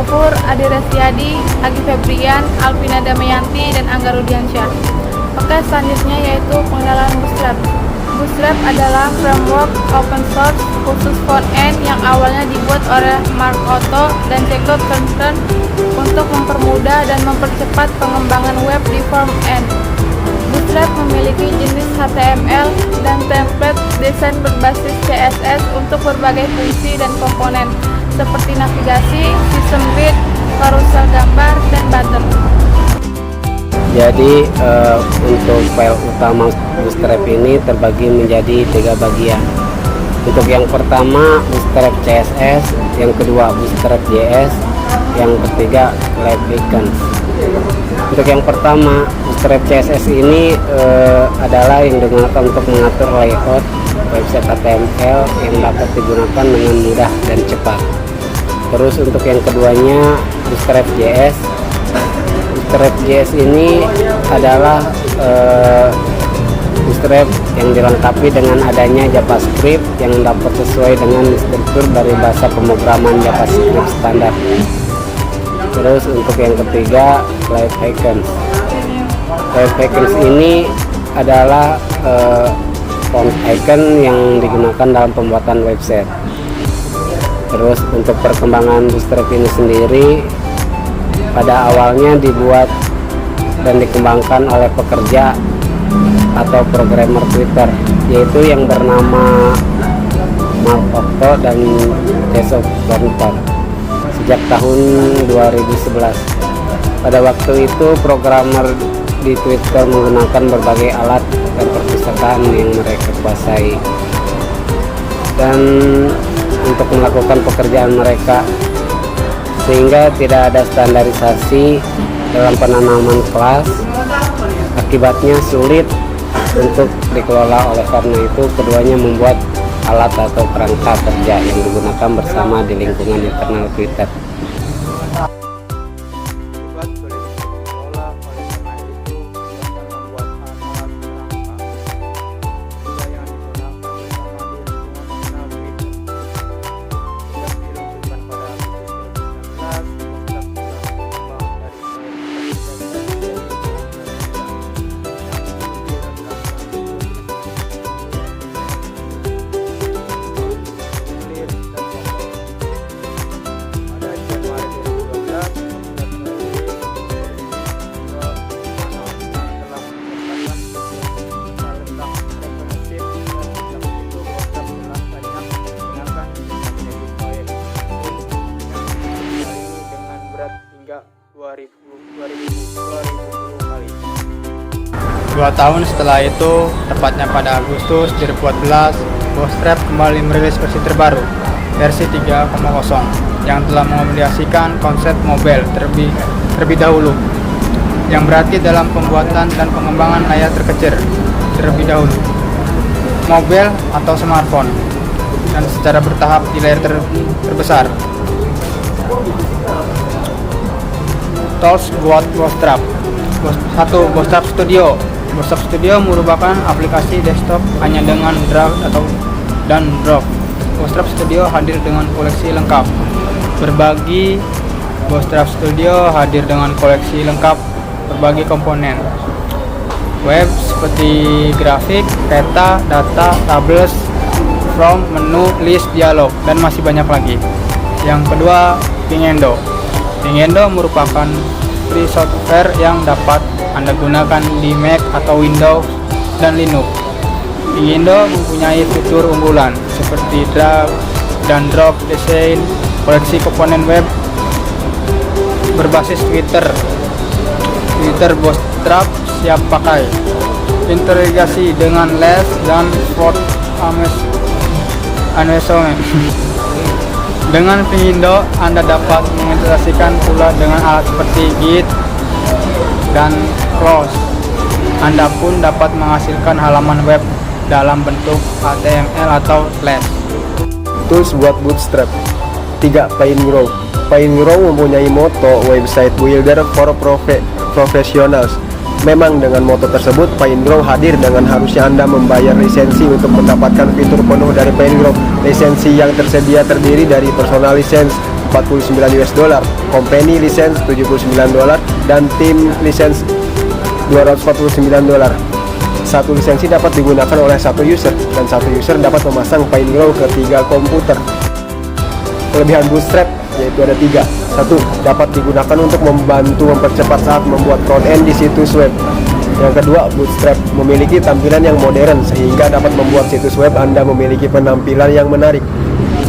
Gofur, Adi Restiadi, Agi Febrian, Alvina Damayanti, dan Angga Rudiansyah. Oke, selanjutnya yaitu pengenalan Bootstrap. Bootstrap adalah framework open source khusus front-end yang awalnya dibuat oleh Mark Otto dan Jacob Kernstern untuk mempermudah dan mempercepat pengembangan web di front-end. Bootstrap memiliki jenis HTML dan template desain berbasis CSS untuk berbagai fungsi dan komponen seperti navigasi, sistem grid, carousel gambar, dan button. Jadi untuk file utama Bootstrap ini terbagi menjadi 3 bagian. Untuk yang pertama Bootstrap CSS, yang kedua Bootstrap JS, yang ketiga Live Icon. Untuk yang pertama Bootstrap CSS ini adalah yang digunakan untuk mengatur layout website HTML yang dapat digunakan dengan mudah dan cepat. Terus untuk yang keduanya Bootstrap JS. Bootstrap JS ini adalah Bootstrap yang dilengkapi dengan adanya JavaScript yang dapat sesuai dengan struktur dari bahasa pemrograman JavaScript standar. Terus untuk yang ketiga Live Icons. Live Icons ini adalah font icon yang digunakan dalam pembuatan website. Terus untuk perkembangan Bootstrap ini sendiri pada awalnya dibuat dan dikembangkan oleh pekerja atau programmer Twitter, yaitu yang bernama Mark Otto dan Jacob Kernstern sejak tahun 2011. Pada waktu itu programmer di Twitter menggunakan berbagai alat dan perpustakaan yang mereka kuasai dan untuk melakukan pekerjaan mereka, sehingga tidak ada standarisasi dalam penanaman kelas. Akibatnya sulit untuk dikelola. Oleh karena itu keduanya membuat alat atau kerangka kerja yang digunakan bersama di lingkungan internal Twitter. hingga 2020 kali. 2 tahun setelah itu, tepatnya pada Agustus 2014, Bootstrap kembali merilis versi terbaru, versi 3.0, yang telah mengakomodasikan konsep mobile terlebih dahulu, yang berarti dalam pembuatan dan pengembangan layar terkecil terlebih dahulu, mobile atau smartphone, dan secara bertahap di layar terbesar. Tools buat Bootstrap. 1. Bootstrap Studio. Bootstrap Studio merupakan aplikasi desktop hanya dengan drag dan drop. Bootstrap Studio hadir dengan koleksi lengkap. Berbagi Bootstrap Studio hadir dengan koleksi lengkap berbagai komponen web seperti grafik, peta, data, tables, from, menu, list, dialog, dan masih banyak lagi. Yang kedua, Pingendo. Pingendo merupakan free software yang dapat Anda gunakan di Mac atau Windows dan Linux. Pingendo mempunyai fitur unggulan seperti drag dan drop desain, koleksi komponen web berbasis Twitter Bootstrap siap pakai, integrasi dengan Less dan Fort Anwesome. Dengan Pingendo, Anda dapat mengintegrasikan pula dengan alat seperti Git dan Close. Anda pun dapat menghasilkan halaman web dalam bentuk HTML atau Flash. Tools buat Bootstrap. 3. PineGrow. PineGrow mempunyai moto website builder for professionals. Memang dengan moto tersebut, PineGrow hadir dengan harusnya Anda membayar lisensi untuk mendapatkan fitur penuh dari PineGrow. Lisensi yang tersedia terdiri dari personal license, $49, company license $79, dan team license $249. Satu lisensi dapat digunakan oleh satu user, dan satu user dapat memasang PineGrow ke 3 komputer. Kelebihan Bootstrap yaitu ada 3. 1. Dapat digunakan untuk membantu mempercepat saat membuat front end di situs web. Yang kedua, Bootstrap memiliki tampilan yang modern sehingga dapat membuat situs web Anda memiliki penampilan yang menarik.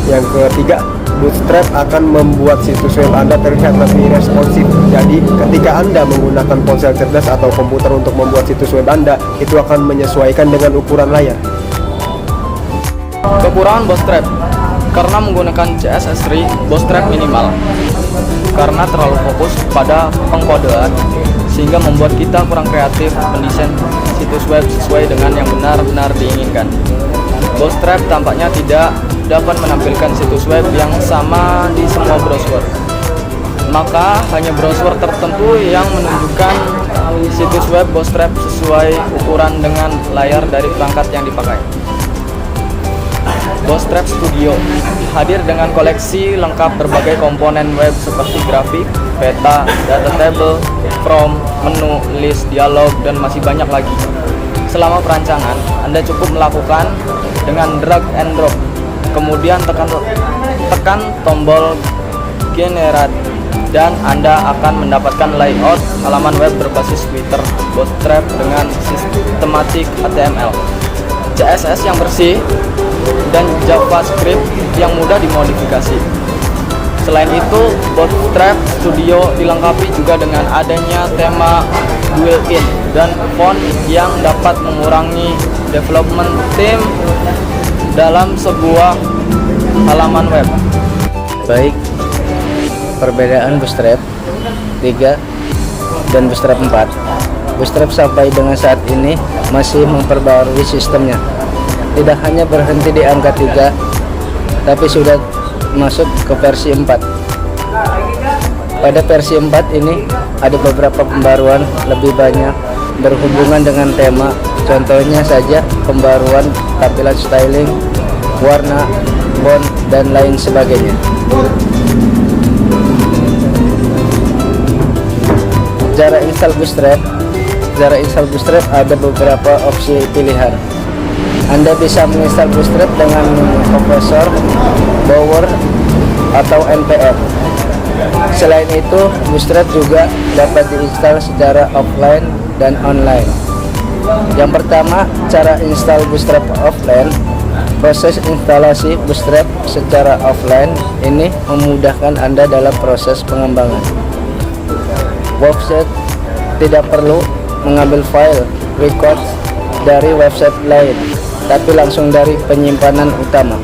Yang ketiga, Bootstrap akan membuat situs web Anda terlihat lebih responsif. Jadi, ketika Anda menggunakan ponsel cerdas atau komputer untuk membuat situs web Anda, itu akan menyesuaikan dengan ukuran layar. Kekurangan Bootstrap: karena menggunakan CSS3, Bootstrap minimal. Karena terlalu fokus pada pengkodean, sehingga membuat kita kurang kreatif mendesain situs web sesuai dengan yang benar-benar diinginkan. Bootstrap tampaknya tidak dapat menampilkan situs web yang sama di semua browser. Maka hanya browser tertentu yang menunjukkan situs web Bootstrap sesuai ukuran dengan layar dari perangkat yang dipakai. Bootstrap Studio hadir dengan koleksi lengkap berbagai komponen web seperti grafik, peta, data table, from, menu, list, dialog, dan masih banyak lagi. Selama perancangan, Anda cukup melakukan dengan drag and drop, kemudian tekan tombol generate, dan Anda akan mendapatkan layout halaman web berbasis Twitter Bootstrap dengan sistematik HTML, CSS yang bersih, dan JavaScript yang mudah dimodifikasi. Selain itu, Bootstrap Studio dilengkapi juga dengan adanya tema built-in dan font yang dapat mengurangi development time dalam sebuah halaman web. Baik, perbedaan Bootstrap 3 dan Bootstrap 4. Bootstrap sampai dengan saat ini masih memperbarui sistemnya. Tidak hanya berhenti di angka 3, tapi sudah masuk ke versi 4. Pada versi 4 ini ada beberapa pembaruan lebih banyak berhubungan dengan tema. Contohnya saja pembaruan tampilan styling, warna, font, dan lain sebagainya. Cara install Bootstrap. Cara install Bootstrap ada beberapa opsi pilihan. Anda bisa menginstal Bootstrap dengan kompresor, Bower, atau npm. Selain itu, Bootstrap juga dapat diinstal secara offline dan online. Yang pertama, cara install Bootstrap offline. Proses instalasi Bootstrap secara offline ini memudahkan Anda dalam proses pengembangan. Website tidak perlu mengambil file record dari website lain, tapi langsung dari penyimpanan utama.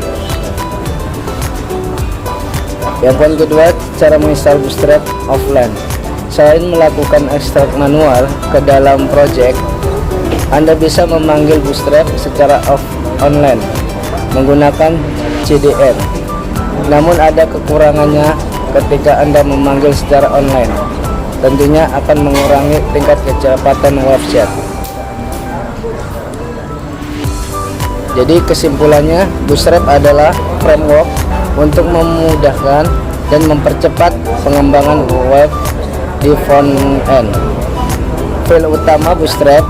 Yang poin kedua, cara menginstal Bootstrap offline. Selain melakukan ekstrak manual ke dalam project, Anda bisa memanggil Bootstrap secara online menggunakan CDN. Namun ada kekurangannya ketika Anda memanggil secara online. Tentunya akan mengurangi tingkat kecepatan website. Jadi kesimpulannya, Bootstrap adalah framework untuk memudahkan dan mempercepat pengembangan web di front end. File utama Bootstrap: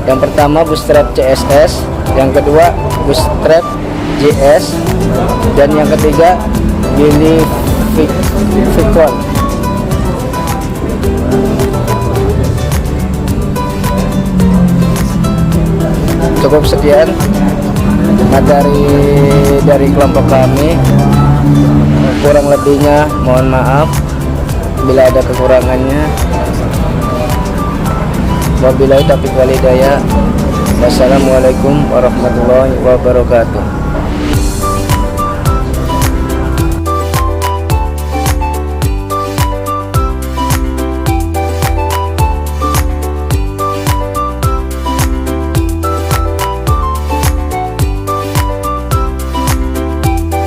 yang pertama Bootstrap CSS, yang kedua Bootstrap JS, dan yang ketiga Unificon. Cukup sekian materi dari kelompok kami. Kurang lebihnya mohon maaf bila ada kekurangannya. Wabillahi taufiq wal hidayah. Wassalamualaikum warahmatullahi wabarakatuh.